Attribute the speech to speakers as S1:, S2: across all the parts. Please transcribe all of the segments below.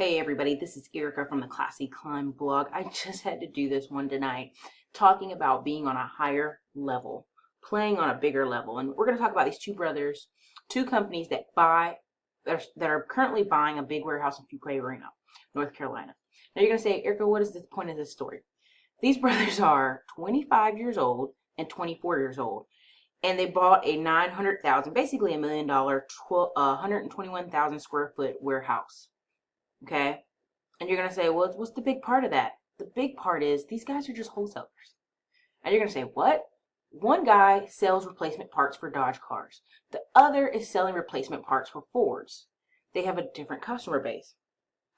S1: Hey everybody, this is Erica from the Classy Climb blog. I just had to do this one tonight, talking about being on a higher level, playing on a bigger level. And we're going to talk about these two brothers, two companies that are currently buying a big warehouse in Fuquay-Varina, North Carolina. Now you're going to say, Erica, what is the point of this story? These brothers are 25 years old and 24 years old. And they bought a $900,000, basically $1 million, 121,000 square foot warehouse. Okay. And you're going to say, well, what's the big part of that? The big part is these guys are just wholesalers. And you're going to say, what? One guy sells replacement parts for Dodge cars. The other is selling replacement parts for Fords. They have a different customer base.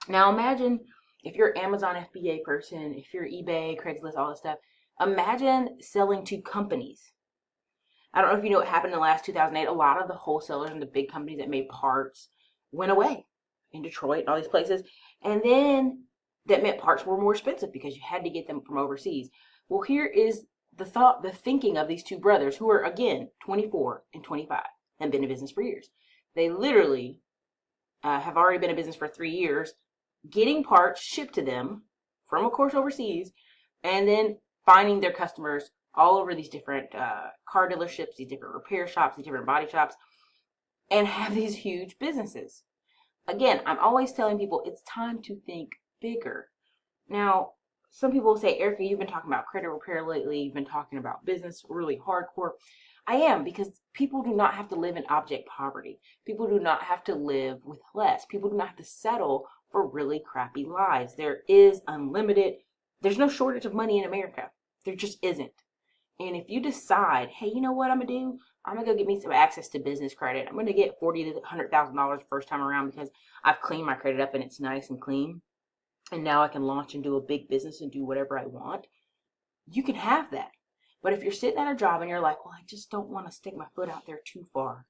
S1: Now imagine if you're an Amazon FBA person, if you're eBay, Craigslist, all this stuff, imagine selling to companies. I don't know if you know what happened in the last 2008. A lot of the wholesalers and the big companies that made parts went away. In Detroit and all these places. And then that meant parts were more expensive because you had to get them from overseas. Well, here is the thinking of these two brothers who are, again, 24 and 25 and been in business for years. They literally have already been in business for 3 years, getting parts shipped to them from, of course, overseas, and then finding their customers all over these different car dealerships, these different repair shops, these different body shops, and have these huge businesses. Again, I'm always telling people it's time to think bigger. Now, some people say, Erica, you've been talking about credit repair lately. You've been talking about business really hardcore. I am, because people do not have to live in abject poverty. People do not have to live with less. People do not have to settle for really crappy lives. There is unlimited, there's no shortage of money in America. There just isn't. And if you decide, hey, you know what I'm going to do? I'm going to go get me some access to business credit. I'm going to get $40,000 to $100,000 the first time around because I've cleaned my credit up and it's nice and clean. And now I can launch and do a big business and do whatever I want. You can have that. But if you're sitting at a job and you're like, well, I just don't want to stick my foot out there too far.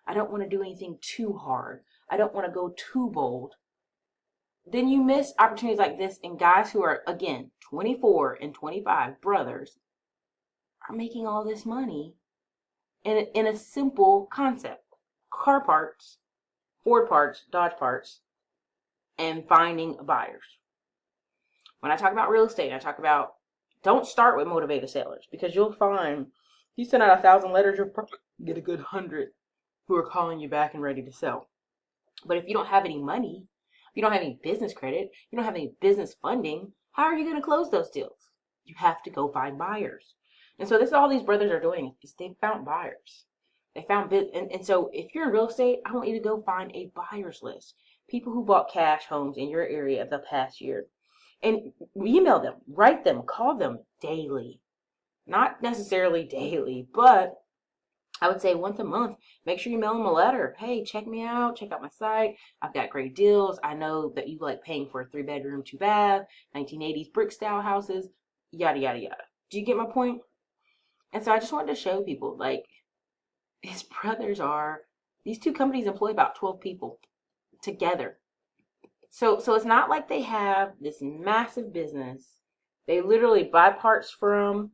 S1: I don't want to do anything too hard. I don't want to go too bold. Then you miss opportunities like this, and guys who are, again, 24 and 25 brothers are making all this money in a simple concept. Car parts, Ford parts, Dodge parts, and finding buyers. When I talk about real estate, I talk about, don't start with motivated sellers, because you'll find if you send out 1,000 letters, you'll probably get a good 100 who are calling you back and ready to sell. But if you don't have any money, if you don't have any business credit, you don't have any business funding, how are you going to close those deals? You have to go find buyers. And so this is all these brothers are doing, is they found buyers. They found and so if you're in real estate, I want you to go find a buyer's list. People who bought cash homes in your area the past year. And email them, write them, call them daily. Not necessarily daily, but I would say once a month. Make sure you mail them a letter. Hey, check me out. Check out my site. I've got great deals. I know that you like paying for a 3-bedroom, 2-bath, 1980s brick style houses, yada, yada, yada. Do you get my point? And so I just wanted to show people, like, these two companies employ about 12 people together. So it's not like they have this massive business. They literally buy parts from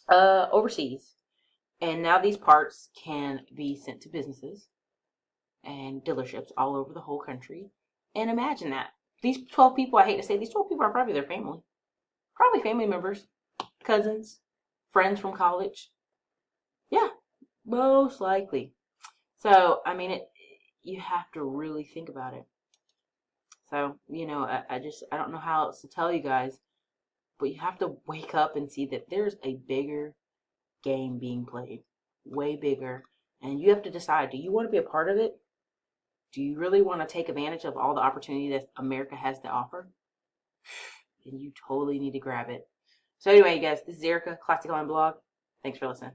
S1: overseas. And now these parts can be sent to businesses and dealerships all over the whole country. And imagine that. These 12 people, I hate to say, these 12 people are probably their family. Probably family members, cousins, friends from college. Yeah, most likely. So, I mean, you have to really think about it. So, you know, I don't know how else to tell you guys, but you have to wake up and see that there's a bigger game being played, way bigger. And you have to decide, do you want to be a part of it? Do you really want to take advantage of all the opportunity that America has to offer? Then you totally need to grab it. So anyway, guys, this is Erica, Classic Line Blog. Thanks for listening.